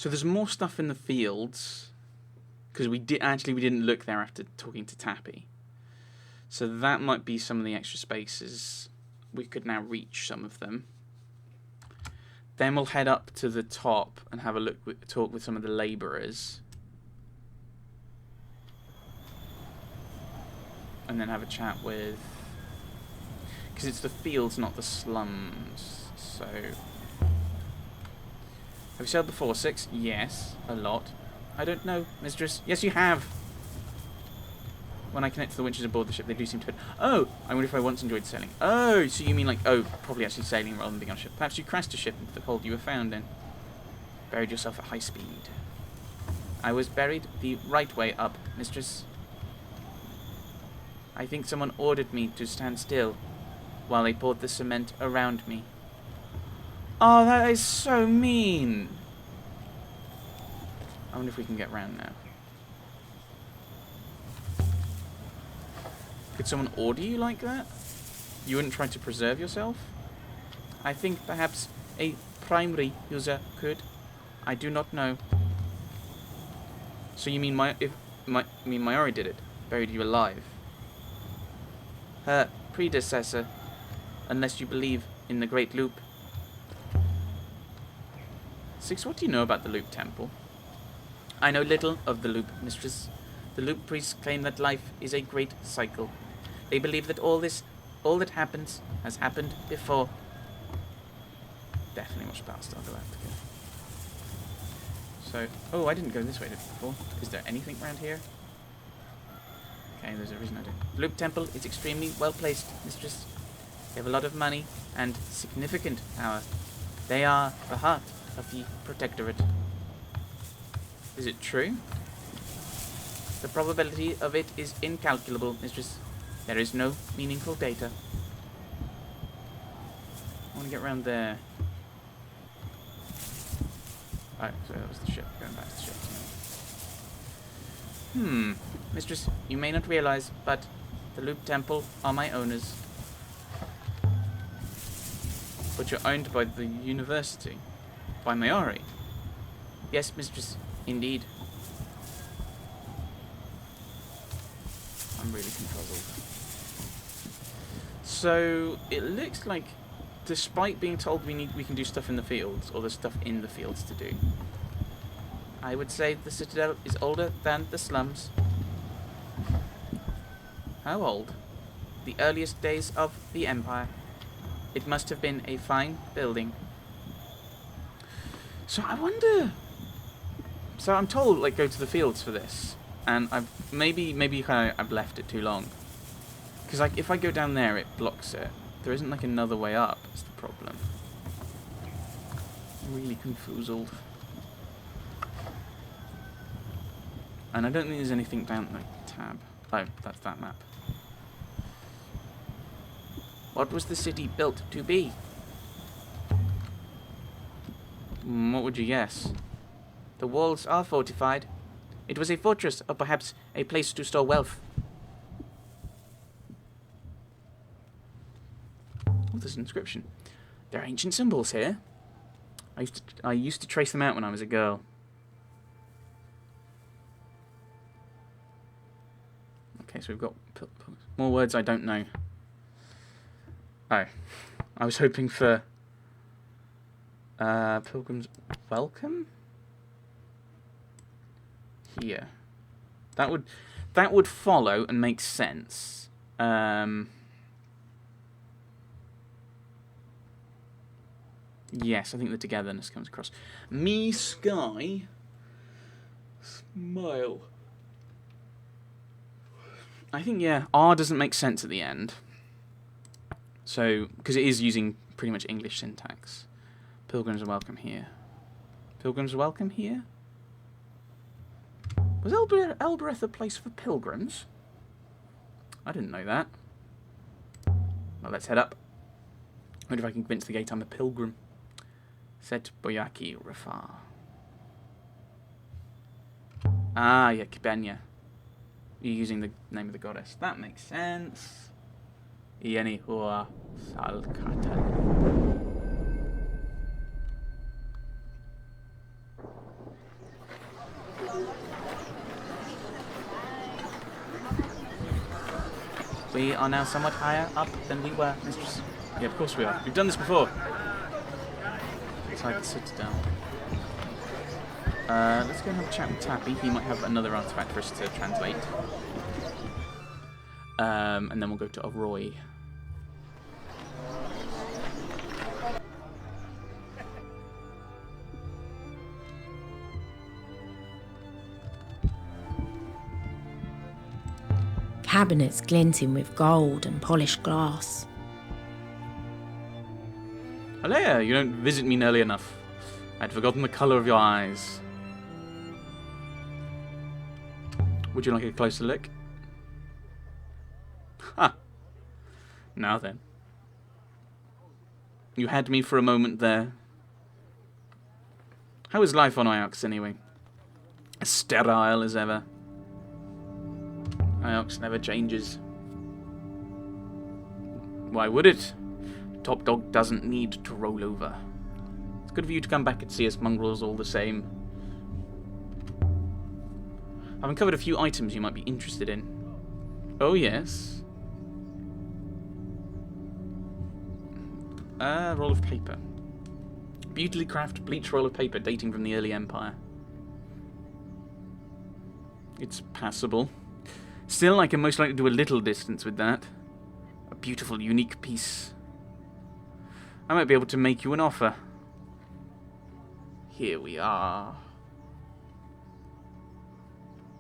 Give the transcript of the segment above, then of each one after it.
So there's more stuff in the fields, because we didn't look there after talking to Tappy. So that might be some of the extra spaces. We could now reach some of them. Then we'll head up to the top and have a talk with some of the labourers. And then have a chat with... Because it's the fields, not the slums. So... Have you sailed before, 6? Yes, a lot. I don't know, mistress. Yes, you have! When I connect to the winches aboard the ship, they do seem to fit. Oh! I wonder if I once enjoyed sailing. Oh, so you mean like, oh, probably actually sailing rather than being on a ship. Perhaps you crashed a ship into the hold you were found in. Buried yourself at high speed. I was buried the right way up, mistress. I think someone ordered me to stand still while they poured the cement around me. Oh, that is so mean. I wonder if we can get round now. Could someone order you like that? You wouldn't try to preserve yourself? I think perhaps a primary user could. I do not know. So you mean Mayuri did it? Buried you alive? Her predecessor, unless you believe in the Great Loop. 6, what do you know about the Loop Temple? I know little of the Loop, mistress. The Loop priests claim that life is a great cycle. They believe that all that happens has happened before. Definitely watch Battlestar Galactica. So, oh, I didn't go this way before. Is there anything around here? Okay, there's a reason I did. The Loop Temple is extremely well placed, mistress. They have a lot of money and significant power. They are the heart of the Protectorate. Is it true? The probability of it is incalculable, mistress. There is no meaningful data. I want to get around there. Oh, so that was the ship. Going back to the ship. Mistress, you may not realize, but the Loop Temple are my owners. But you're owned by the university? By Mayuri? Yes, mistress, indeed. I'm really confuzzled. So, it looks like, despite being told we can do stuff in the fields, or there's stuff in the fields to do, I would say the Citadel is older than the slums. How old? The earliest days of the Empire. It must have been a fine building. So I wonder... So I'm told, like, go to the fields for this. And I've maybe I've left it too long. Because, like, if I go down there, it blocks it. There isn't, like, another way up, is the problem. I'm really confuzzled. And I don't think there's anything down, like, tab. Oh, that's that map. What was the city built to be? What would you guess? The walls are fortified. It was a fortress, or perhaps a place to store wealth. Oh, there's an inscription. There are ancient symbols here. I used to trace them out when I was a girl. Okay, so we've got more words I don't know. Oh, I was hoping for Pilgrim's Welcome here. That would follow and make sense. Yes, I think the togetherness comes across. Me Sky Smile. I think, yeah, R doesn't make sense at the end. So, because it is using pretty much English syntax. Pilgrims are welcome here. Pilgrims are welcome here? Was Elboreth a place for pilgrims? I didn't know that. Well, let's head up. I wonder if I can convince the gate I'm a pilgrim. Said Boyaki Rafar. Ah, yeah, Kibenya. You're using the name of the goddess. That makes sense. Yeni Hua Salkatan. We are now somewhat higher up than we were, Mistress. Yeah, of course we are. We've done this before. Inside the Citadel. Let's go and have a chat with Tappy. He might have another artifact for us to translate. And then we'll go to Roy. Cabinets glinting with gold and polished glass. Alea, you don't visit me nearly enough. I'd forgotten the colour of your eyes. Would you like a closer look? Ha! Now then. You had me for a moment there. How is life on Iox anyway? As sterile as ever. Iox never changes. Why would it? Top Dog doesn't need to roll over. It's good of you to come back and see us mongrels all the same. I've uncovered a few items you might be interested in. Oh yes. Roll of paper. Beautifully crafted bleached roll of paper dating from the early Empire. It's passable. Still, I can most likely do a little distance with that. A beautiful, unique piece. I might be able to make you an offer. Here we are.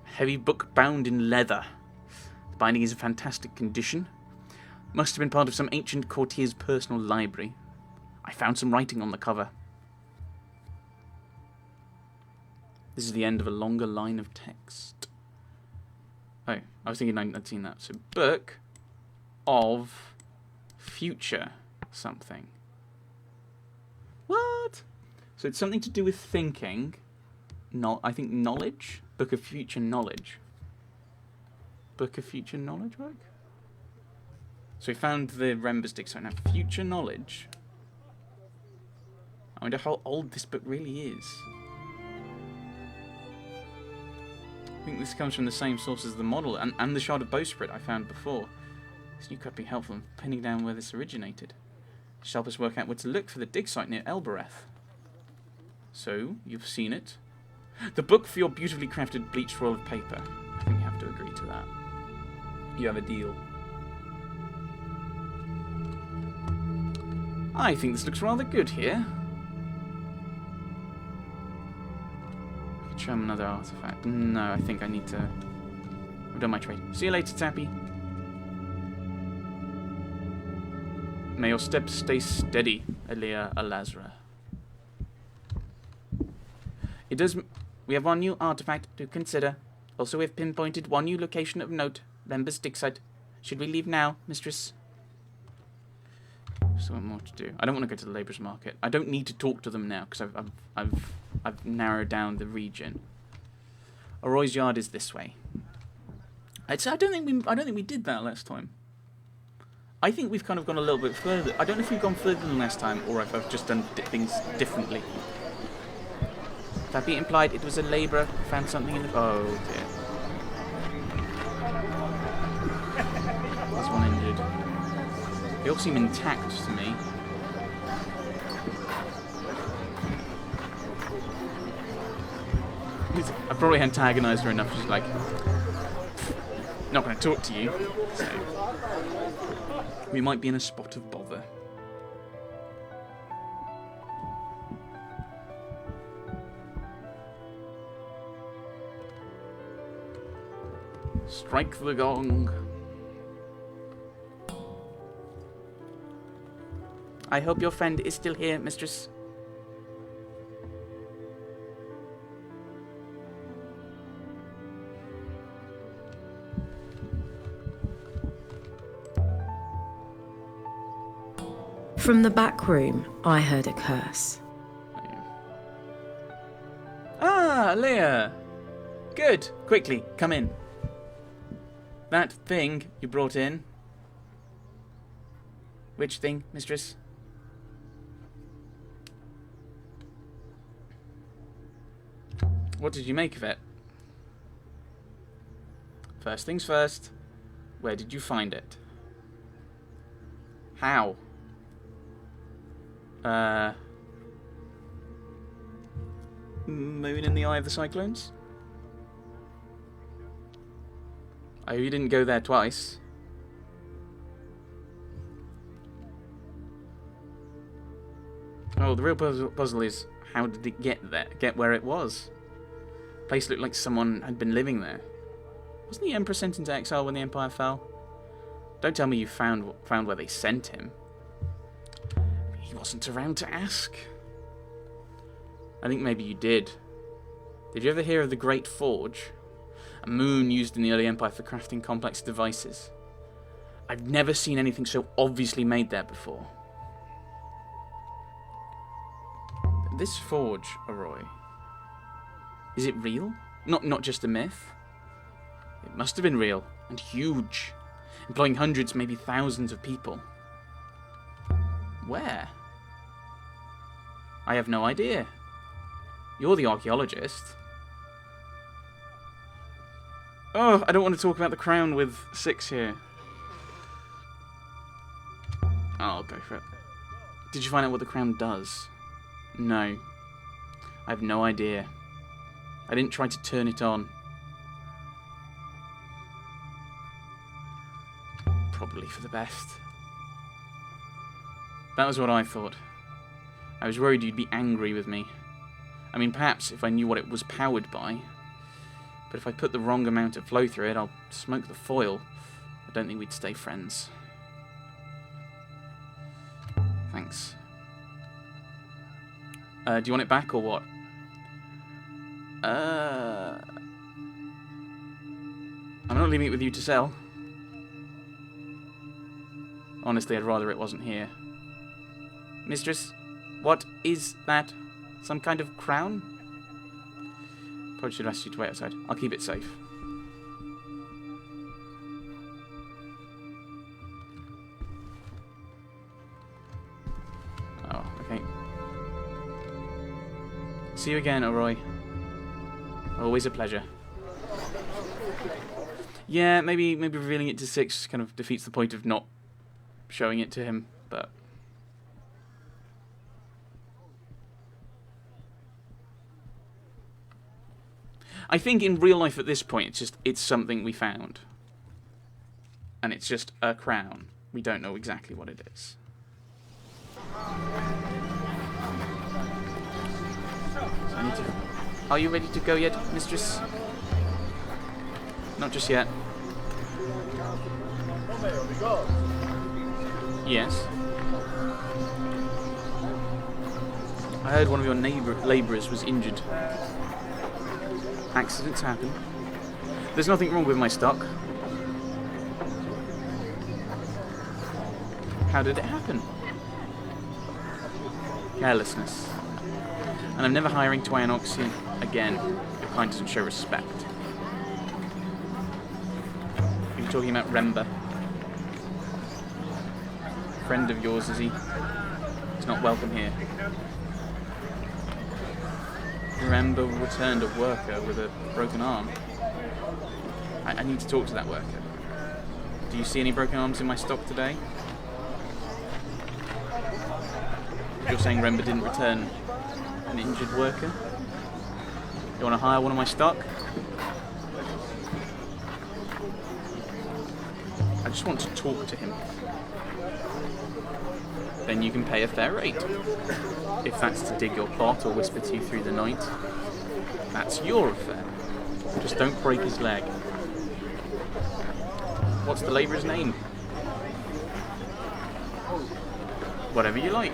Heavy book bound in leather. The binding is in fantastic condition. Must have been part of some ancient courtier's personal library. I found some writing on the cover. This is the end of a longer line of text. Oh, I was thinking I'd seen that. So, book of future something. What? So it's something to do with thinking. I think knowledge. Book of future knowledge. Book of future knowledge work? So we found the Rember stick. So now future knowledge. I wonder how old this book really is. I think this comes from the same source as the model and the Shard of Bowsprit I found before. This new could be helpful in pinning down where this originated. It should help us work out where to look for the dig site near Elboreth. So, you've seen it. The book for your beautifully crafted bleached roll of paper. I think you have to agree to that. You have a deal. I think this looks rather good here. I could show him another artifact. No, I think I need to... I've done my trade. See you later, Tappy. May your steps stay steady, Elia Alazra. It does... We have one new artifact to consider. Also, we have pinpointed one new location of note. Lember's dig site. Should we leave now, mistress? So what more to do? I don't want to go to the labourers' market. I don't need to talk to them now because I've narrowed down the region. Roy's yard is this way. I don't think we did that last time. I think we've kind of gone a little bit further. I don't know if we've gone further than last time or if I've just done things differently. Tappy implied it was a labourer who found something in the... Oh dear. There's one injured. They all seem intact to me. I've probably antagonised her enough. She's like, not going to talk to you. So we might be in a spot of bother. Strike the gong. I hope your friend is still here, mistress. From the back room, I heard a curse. Ah, Leia! Good. Quickly, come in. That thing you brought in. Which thing, mistress? What did you make of it? First things first, where did you find it? How? Moon in the eye of the cyclones? Oh, you didn't go there twice. Oh, the real puzzle is, how did it get there? Get where it was? The place looked like someone had been living there. Wasn't the Emperor sent into exile when the Empire fell? Don't tell me you found where they sent him. He wasn't around to ask. I think maybe you did. Did you ever hear of the Great Forge? A moon used in the early Empire for crafting complex devices. I've never seen anything so obviously made there before. This forge, Arroy, is it real? Not just a myth? It must have been real, and huge, employing hundreds, maybe thousands of people. Where? I have no idea. You're the archaeologist. Oh, I don't want to talk about the crown with 6 here. Oh, I'll go for it. Did you find out what the crown does? No. I have no idea. I didn't try to turn it on. Probably for the best. That was what I thought. I was worried you'd be angry with me. I mean, perhaps if I knew what it was powered by. But if I put the wrong amount of flow through it, I'll smoke the foil. I don't think we'd stay friends. Thanks. Do you want it back or what? I'm not leaving it with you to sell. Honestly, I'd rather it wasn't here. Mistress, what is that? Some kind of crown? Probably should have asked you to wait outside. I'll keep it safe. Oh, okay. See you again, Arroy. Always a pleasure. Yeah, maybe revealing it to 6 kind of defeats the point of not showing it to him, but I think in real life at this point it's something we found. And it's just a crown. We don't know exactly what it is. So I need to... Are you ready to go yet, mistress? Not just yet. Yes. I heard one of your labourers was injured. Accidents happen. There's nothing wrong with my stock. How did it happen? Carelessness. And I'm never hiring to Ionoxy again. Your kind doesn't show respect. Are you talking about Remba? Friend of yours, is he? He's not welcome here. Remember, returned a worker with a broken arm. I need to talk to that worker. Do you see any broken arms in my stock today? You're saying Remba didn't return an injured worker? You want to hire one of my stock? I just want to talk to him. Then you can pay a fair rate. If that's to dig your plot or whisper to you through the night, that's your affair. Just don't break his leg. What's the labourer's name? Whatever you like.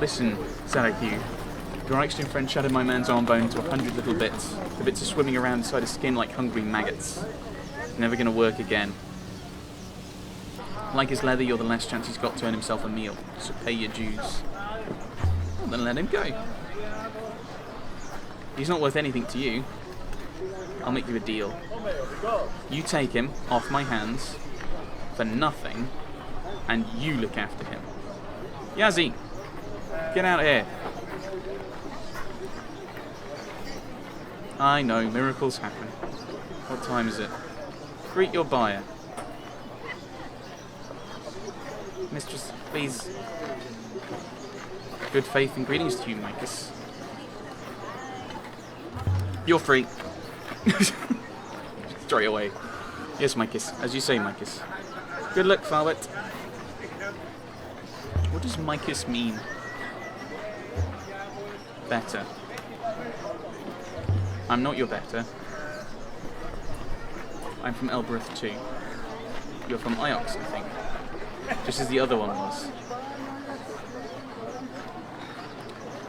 Listen, Saraku, your extreme friend shattered my man's arm bone into 100 little bits. The bits are swimming around inside his skin like hungry maggots. Never gonna work again. Like his leather, you're the last chance he's got to earn himself a meal, so pay your dues. Well, then let him go. He's not worth anything to you. I'll make you a deal. You take him off my hands for nothing, and you look after him. Yazzie, get out of here. I know, miracles happen. What time is it? Greet your buyer. Mistress, please. Good faith and greetings to you, Micus. You're free. Straight away. Yes, Micus. As you say, Micus. Good luck, Farwet. What does Micus mean? Better. I'm not your better. I'm from Elboreth too. You're from Iox, I think. Just as the other one was.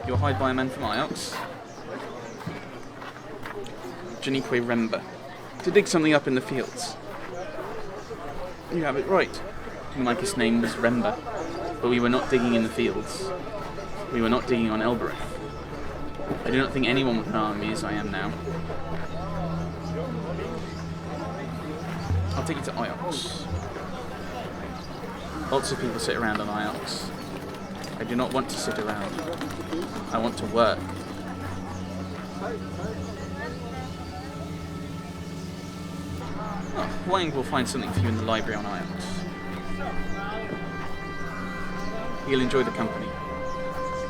You're hired by a man from Iox. Janique Rember. To dig something up in the fields. You have it right. Micus' name was Rember. But we were not digging in the fields. We were not digging on Elboreth. I do not think anyone would harm me as I am now. I'll take you to Iox. Lots of people sit around on Iox. I do not want to sit around. I want to work. Oh, Wang will find something for you in the library on Iox. You'll enjoy the company.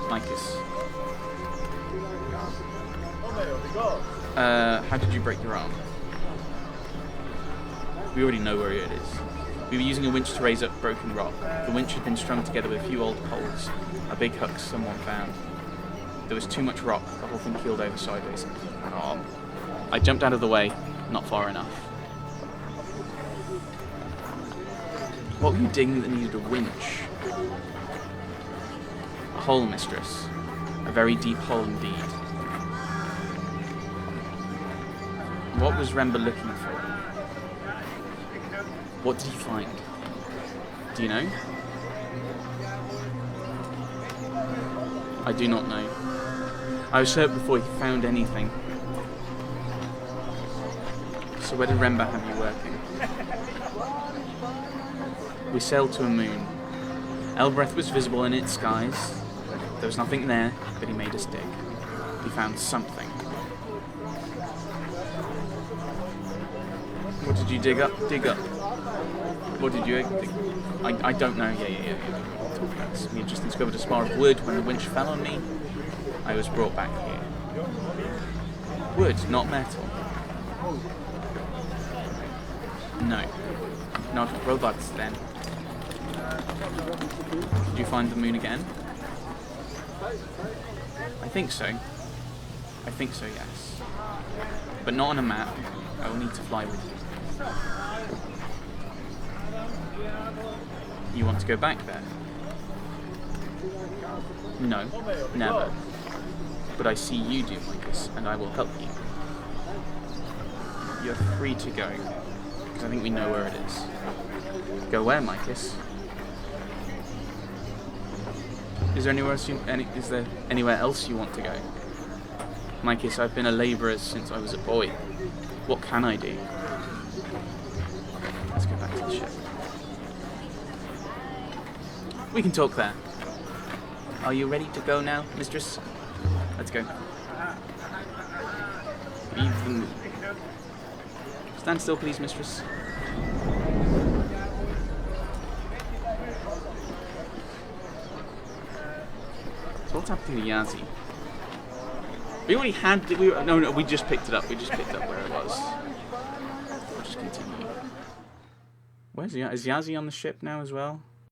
Micus. How did you break your arm? We already know where it is. We were using a winch to raise up broken rock. The winch had been strung together with a few old poles. A big hook someone found. There was too much rock. The whole thing keeled over sideways. Oh. I jumped out of the way. Not far enough. What were you digging that needed a winch? A hole, mistress. A very deep hole indeed. What was Rember looking for? What did he find? Do you know? I do not know. I was hurt before he found anything. So where did Rember have you working? We sailed to a moon. Elboreth was visible in its skies. There was nothing there, but he made us dig. He found something. What did you dig up? Dig up. What did you dig? I don't know. Yeah. Talk about this. We had just discovered a spar of wood when the winch fell on me. I was brought back here. Wood, not metal. No. Not robots then. Did you find the moon again? I think so. I think so, yes. But not on a map. I will need to fly with you. You want to go back there? No, never. But I see you do, Micus, and I will help you. You're free to go, because I think we know where it is. Go where, Micus? Is there anywhere else you want to go? Micus, I've been a labourer since I was a boy. What can I do? Let's go back to the ship. We can talk there. Are you ready to go now, mistress? Let's go. Leave the moon. Stand still, please, mistress. So what's happening to Yazzie? We already had... No, we just picked it up. We just picked up where it was. We'll just continue. Where's Yazzie? Is Yazzie on the ship now as well?